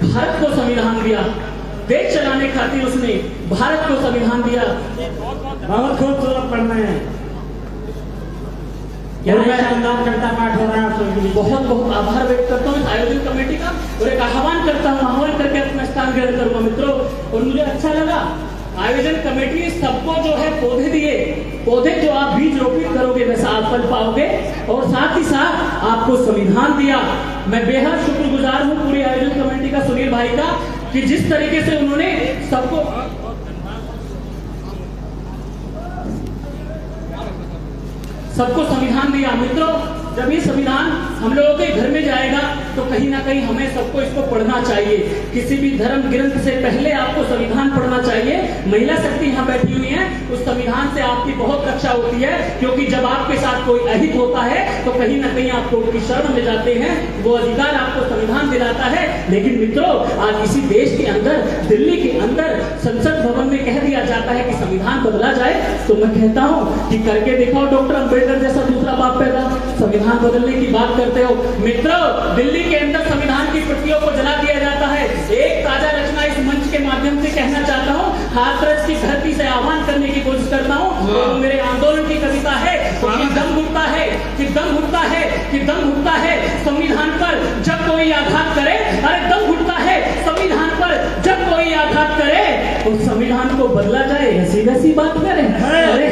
भारत को संविधान दिया, देश चलाने खातिर उसने भारत को संविधान दिया। बहुत खूबसूरत पढ़ना है, शानदार करता पाठ हो रहा है। बहुत बहुत आभार व्यक्त करता हूँ आयोजन कमेटी का और एक आह्वान करता हूँ, आह्वान करके अपना स्थान ग्रहण करूंगा मित्रों। और मुझे अच्छा लगा आयोजन कमेटी ने सबको जो है पौधे दिए, पौधे जो आप बीज रोपित करोगे वैसा आप फल पाओगे, और साथ ही साथ आपको संविधान दिया। मैं बेहद शुक्रगुजार हूँ पूरी आयोजन कमेटी का, सुनील भाई का, कि जिस तरीके से उन्होंने सबको संविधान दिया। मित्रों, जब ये संविधान हम लोगों के घर में जाएगा तो कहीं ना कहीं हमें सबको इसको पढ़ना चाहिए। किसी भी धर्म ग्रंथ से पहले आपको संविधान पढ़ना चाहिए। महिला शक्ति यहाँ बैठी हुई है, उस संविधान से आपकी बहुत रक्षा होती है, क्योंकि जब आपके साथ कोई अहित होता है तो कहीं ना कहीं आपको उनकी शरण में जाते हैं, वो अधिकार आपको संविधान दिलाता है। लेकिन मित्रों, आज इसी देश के अंदर, दिल्ली के अंदर संसद भवन में कह दिया जाता है कि संविधान बदला जाए, तो मैं कहता हूँ कि करके दिखाओ डॉक्टर अम्बेडकर जैसा दूसरा बाप पैदा, संविधान बदलने की बात करते हो। मित्रों, दिल्ली के अंदर संविधान की प्रतियों को जला दिया जाता है। एक ताजा रचना इस मंच के माध्यम से कहना चाहता हूँ, हाथरस की धरती से आह्वान करने की कोशिश करता हूँ। तो मेरे आंदोलन की कविता है कि दम घुटता है, कि दम घुटता है, कि दम घुटता है संविधान पर जब कोई आघात करे। अरे दम घुटता है संविधान पर जब कोई आघात करे, और संविधान को बदला जाए ऐसी वैसी बात करें। अरे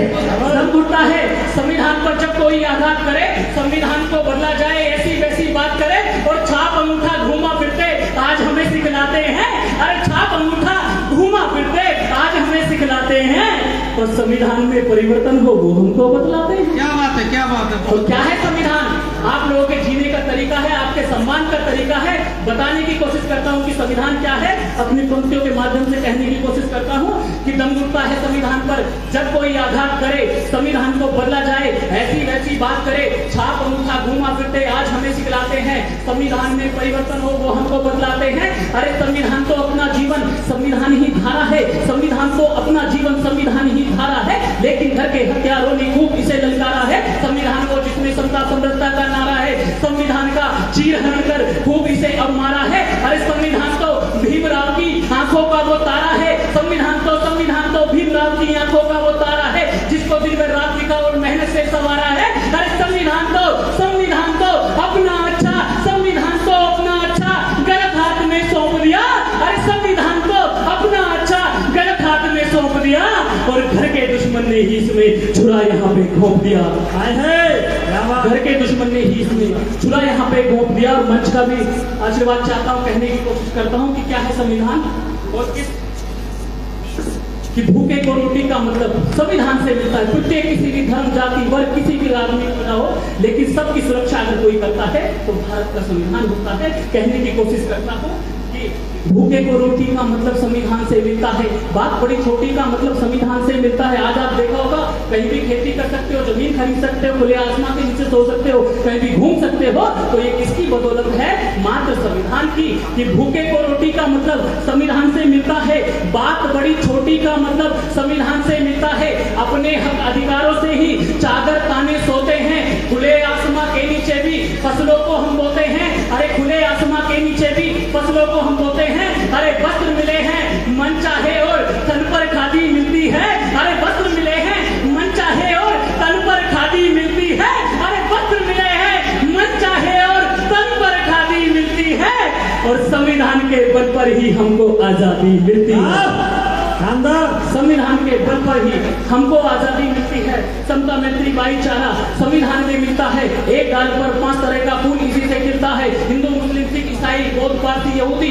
दम घुटता है संविधान पर जब कोई आघात करे, संविधान को बदला जाए ऐसी वैसी बात करे, और छाप अंगूठा घूमा फिरते आज हमें सिखलाते हैं। अरे छाप अंगूठा घूमा फिरते आज हमें सिखलाते हैं, और संविधान में परिवर्तन हो वो हमको बतलाते हैं। क्या बात है, क्या बात है। तो क्या है संविधान? आप लोगों के जीने का तरीका है, आपके सम्मान का तरीका है। बताने की कोशिश करता हूँ कि संविधान क्या है, अपनी पंक्तियों के माध्यम से कहने की कोशिश करता हूँ कि दम घुटता है संविधान पर जब कोई आघात करे, संविधान को बदला जाए ऐसी वैसी बात करे, छाप अंगूठा घूमा फिरते आज हमें सिखलाते हैं, संविधान में परिवर्तन हो वो हमको बदलाते हैं। अरे संविधान तो अपना जीवन संविधान ही धारा है, संविधान तो अपना जीवन संविधान ही धारा है, लेकिन घर के हथियारों ने खूब इसे ललकारा है। संविधान को जिसमें समता समरसता का नारा है, संविधान का चीरहरण कर खूब इसे अब मारा है। अरे संविधान तो भीमराव की आंखों का वो तारा है, संविधान तो भीमराव की आंखों का वो तारा है, जिसको दिन में रात लिखा और मेहनत से संवारा है। अरे संविधान तो अपना अच्छा, संविधान तो अपना अच्छा गलत हाथ में सौंप दिया। अरे संविधान तो अपना अच्छा गलत हाथ में सौंप दिया, और घर के दुश्मन ने ही इसमें छुरा यहाँ पे घोंप दिया। घर के दुश्मन ने ही इसमें छुरा यहाँ पे घोंप दिया। और मंच का भी आशीर्वाद चाहता हूँ, कहने की कोशिश करता हूँ कि क्या है संविधान, और कि भूखे को रोटी का मतलब संविधान से मिलता है। कुत्ते किसी भी धर्म जाति वर्ग किसी भी राजनीति में हो, लेकिन सबकी सुरक्षा अगर कोई करता है तो भारत का संविधान होता है। कहने की कोशिश करता हूँ कि भूखे को रोटी का मतलब संविधान से मिलता है, बात बड़ी छोटी का मतलब संविधान से मिलता है। आज आप देखा होगा कहीं भी खेती कर सकते हो, जमीन खरीद सकते हो, खुले आसमान के नीचे सो सकते हो, कहीं भी घूम सकते हो, तो ये किसकी बदौलत है? मात्र संविधान की। कि भूखे को रोटी का मतलब संविधान से मिलता है, बात बड़ी छोटी का मतलब संविधान से मिलता है। अपने हक अधिकारों से ही चादर ताने सोते हैं, खुले आसमां के नीचे भी फसलों को हम बोते हैं। अरे खुले आसमां के नीचे भी फसलों को हम बोते हैं। अरे वस्त्र मिले हैं मन चाहे और तन पर खादी मिलती है। अरे वस्त्र मिले हैं मन चाहे और तन पर खादी मिलती है। अरे वस्त्र मिले हैं मन चाहे और तन पर खादी मिलती है, और संविधान के बल पर ही हमको आजादी मिलती है। संविधान के बल पर ही हमको आजादी मिलती है। समता मैत्री भाईचारा संविधान में मिलता है। एक डाल पर 5 तरह का फूल इसी से खिलता है। हिंदू मुस्लिम सिख ईसाई बौद्ध पारसी यहूदी,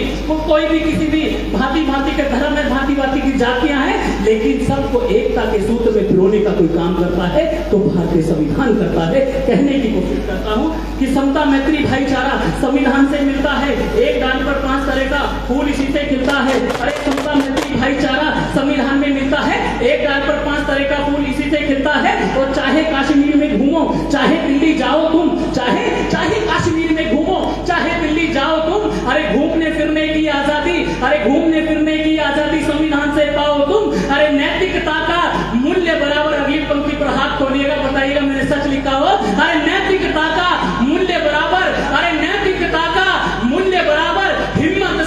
कोई भी किसी भी भांति भांति के धर्म में भांति भांति की जातियां हैं, लेकिन सबको एकता के सूत्र में पिरोने का कोई काम करता है तो भारतीय संविधान करता है। कहने की कोशिश करता हूँ कि समता मैत्री भाईचारा संविधान से मिलता है। एक डाल पर 5 तरह का फूल इसी से खिलता है। अरे समता मैत्री भाईचारा संविधान में मिलता है। एक डाल पर 5 तरह का फूल इसी से खिलता है। और चाहे कश्मीर में घूमो, चाहे दिल्ली जाओ तुम, चाहे कश्मीर में घूमो, चाहे दिल्ली जाओ तुम, अरे घूमने फिरने की आजादी, अरे घूमने फिरने की आजादी संविधान से पाओ तुम। अरे नैतिकता का मूल्य बराबर, अगली पंक्ति पर हाथ खोलिएगा, बताइएगा मैंने सच लिखा हो। अरे नैतिकता का मूल्य बराबर, अरे नैतिकता का मूल्य बराबर हिम्मत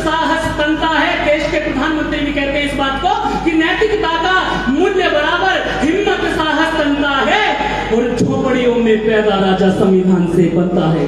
बात को कि नैतिकता का मूल्य बराबर हिम्मत साहस बनता है और झोपड़ियों में पैदा राजा संविधान से बनता है।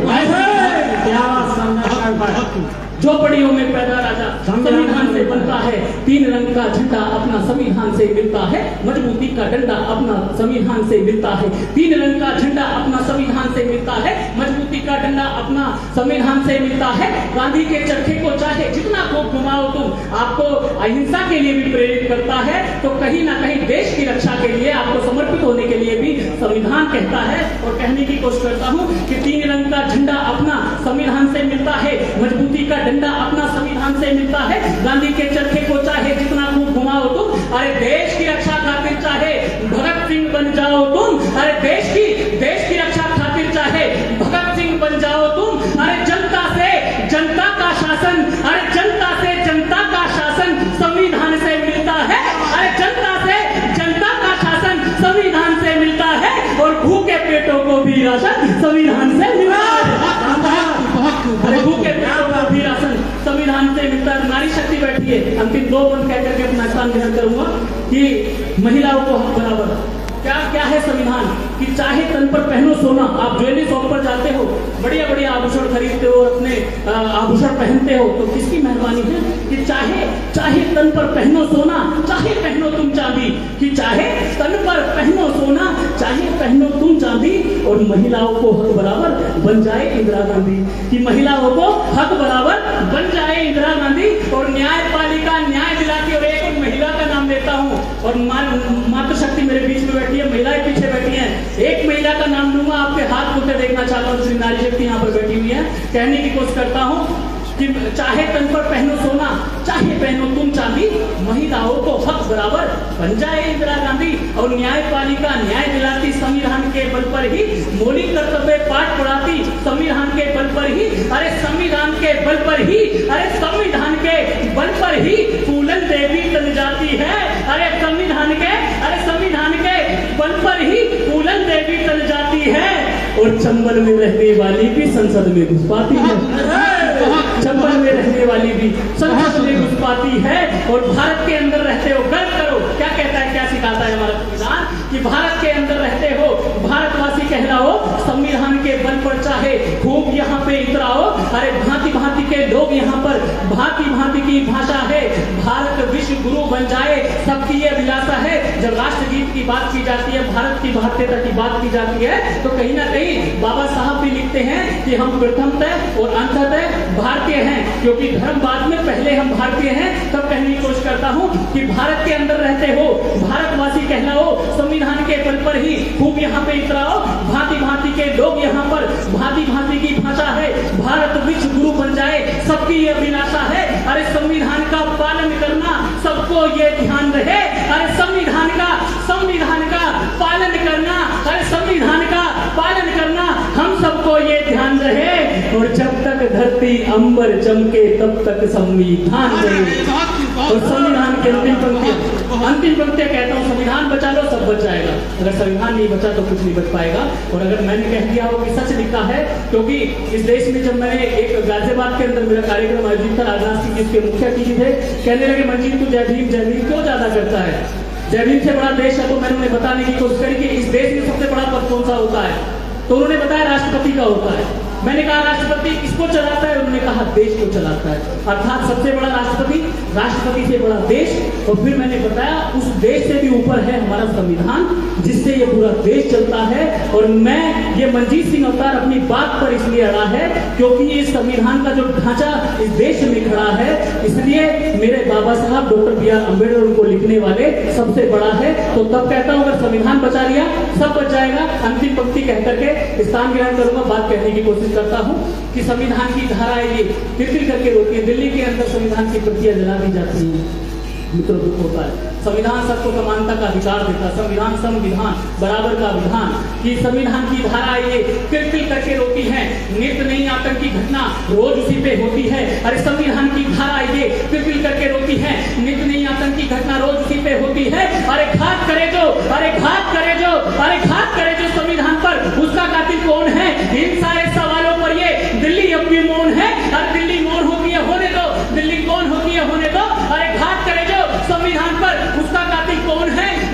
क्या संविधान झोपड़ियों में पैदा राजा संविधान से बनता है। 3 रंग का झंडा अपना संविधान से मिलता है, मजबूती का डंडा अपना संविधान से मिलता है। 3 रंग का झंडा अपना संविधान से मिलता है, मजबूती का डंडा अपना संविधान से मिलता है। गांधी के चरखे को चाहे जितना खूब घुमाओ तुम, आपको अहिंसा के लिए भी प्रेरित करता है, तो कहीं ना कहीं देश की रक्षा के लिए आपको समर्पित होने के लिए भी संविधान कहता है। और कहने की कोशिश करता हूं कि 3 रंग का झंडा अपना संविधान से मिलता है, मजबूती का डंडा अपना संविधान से मिलता है। गांधी के चरखे को चाहे जितना खूब घुमाओ तुम, अरे देश की रक्षा खातिर चाहे भगत सिंह बन जाओ तुम, अरे देश की रक्षा खातिर चाहे भगत सिंह बन जाओ तुम। अरे जनता से जनता का शासन, अरे जनता से जनता का शासन संविधान से मिलता है। अरे जनता से जनता का शासन संविधान से मिलता है और भूखे पेटों को भी राशन संविधान से मिलता है। अरे भूखे पेटों को भी राशन संविधान से मिलता है। नारी शक्ति बैठी है, अंतिम 2 बंद कह करके अपना स्थान ग्रहण करूंगा कि महिलाओं को हक बराबर। क्या है संविधान कि चाहे तन पर पहनो सोना, आप ज्वेलरी शॉप पर जाते हो, बढ़िया बढ़िया आभूषण खरीदते हो और अपने आभूषण पहनते हो, तो किसकी मेहरबानी है कि चाहे तन पर पहनो सोना, चाहे पहनो तुम चांदी, कि चाहे तन पर पहनो सोना, चाहे पहनो तुम चांदी, और महिलाओं को हक बराबर बन जाए इंदिरा गांधी, कि महिलाओं को हक बराबर बन जाए इंदिरा गांधी। और न्यायपालिका न्याय दिलाती। और एक महिला का नाम लेता हूँ, और मातृशक्ति मेरे बीच में बैठी है, महिलाएं पीछे बैठी हैं, एक महिला का नाम लूंगा, आपके हाथ उठे देखना चाहता हूँ। श्री नारी शक्ति यहाँ पर बैठी हुई है। कहने की कोशिश करता हूँ कि चाहे तन पर पहनो सोना, चाहे पहनो तुम चांदी, महिलाओं को हक बराबर बन जाए इंदिरा गांधी। और न्यायपालिका न्याय दिलाती, संविधान के बल पर ही मौलिक कर्तव्य पाठ पढ़ाती, संविधान के बल पर ही, अरे संविधान के बल पर ही, अरे संविधान के बल पर ही फूलन देवी तन जाती है। अरे संविधान के बल पर ही फूलन देवी तन जाती है। और चंबल में रहने वाली भी संसद में घुस पाती है, चंबल में रहने वाली भी संसद में घुस पाती है। और भारत के अंदर रहते हो, गर्व करो। क्या कहता है, क्या सिखाता है हमारा संविधान कि भारत के अंदर रहते हो, भारतवासी कहलाओ, संविधान के बल पर चाहे खूब यहाँ पे इतराओ। अरे भांति भांति के लोग यहाँ पर, भांति भांति की भाषा है, भारत विश्व गुरु बन जाए, सबकी ये अभिलाषा है। जब राष्ट्रगीत की बात की जाती है, भारत की भारतीयता की बात की जाती है, तो कहीं ना कहीं बाबा साहब भी लिखते हैं कि हम प्रथमतः और अंततः भारतीय हैं, क्योंकि धर्म बाद में, पहले हम भारतीय हैं। तब कहने की कोशिश करता हूँ कि भारत के अंदर रहते हो, भारतवासी कहलाओ, संविधान के बल पर ही खूब यहाँ पे इतराओ। भांति भांति के लोग यहाँ पर, भांति भांति की भाषा है, भारत विश्व गुरु बन जाए, सबकी ये अभिलाषा है। अरे संविधान का पालन करना सबको ये ध्यान रहे। अरे संविधान का पालन करना, अरे संविधान का पालन करना हम सबको ये ध्यान रहे। और जब तक धरती अंबर चमके तब तक संविधान रहे। और संविधान की अंतिम पंक्तियां कहता हूँ, संविधान बचा लो सब बच जाएगा, अगर संविधान नहीं बचा तो कुछ नहीं बच पाएगा। और अगर मैंने कह दिया हो कि सच लिखा है, क्योंकि इस देश में जब मैंने एक गाजियाबाद के अंदर मेरा कार्यक्रम आयोजित था, राजनाथ सिंह जिसके मुख्य अतिथि थे, कहने लगे मंजीत तू जय भीम क्यों ज्यादा करता है, जय भीम से बड़ा देश है। तो मैंने उन्हें बताने की कोशिश करी कि इस देश में सबसे बड़ा पद कौन सा होता है, तो उन्होंने बताया राष्ट्रपति का होता है। मैंने कहा राष्ट्रपति किसको चलाता है, उन्होंने कहा देश को चलाता है, अर्थात सबसे बड़ा राष्ट्रपति से बड़ा देश। और फिर मैंने बताया उस देश से भी ऊपर है हमारा संविधान, जिससे ये पूरा देश चलता है। और मैं ये मंजीत सिंह अवतार अपनी बात पर इसलिए अड़ा है क्योंकि इस संविधान का जो ढांचा इस देश में खड़ा है, इसलिए मेरे बाबा साहब डॉक्टर बी आर अम्बेडकर उनको लिखने वाले सबसे बड़ा है। तो तब कहता हूँ अगर संविधान बचा लिया सब बच जाएगा। अंतिम पंक्ति कह करके स्थान ग्रहण करूंगा, बात कहने की कोशिश करता हूं कि संविधान की धाराएं ये तिल करके रोकती है। दिल्ली के अंदर संविधान की प्रतियां जला दी जाती हैं, मित्रों दुख होता है। संविधान सबको समानता का अधिकार देता है, संविधान बराबर का विधान, कि संविधान की धारा ये तिल करके रोती है। नित्य नई आतंकी घटना रोज उसी पे होती है। अरे संविधान की धारा ये तिल करके रोती है, नित्य नई आतंकी घटना रोज उसी पे होती है। अरे घात करे जो संविधान पर, उसका कातिल कौन है? इन सारे सवालों पर ये दिल्ली अब भी मौन है। अरे दिल्ली मौन होती है, होने दो, दिल्ली कौन होती है, होने दो। अरे घात करे जो संविधान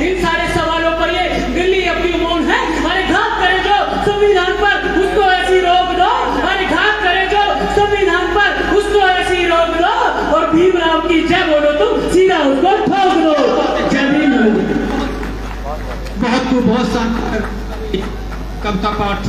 इन सारे सवालों पर ये दिल्ली अब क्यों मौन है? अरे घात करे जो संविधान पर उसको ऐसी रोक दो, अरे घात करे जो संविधान पर उसको ऐसी रोक दो, और भीमराव की जय बोलो तुम, सीधा उसको ठोक दो। जय भीम। बहुत शानदार कविता पाठ।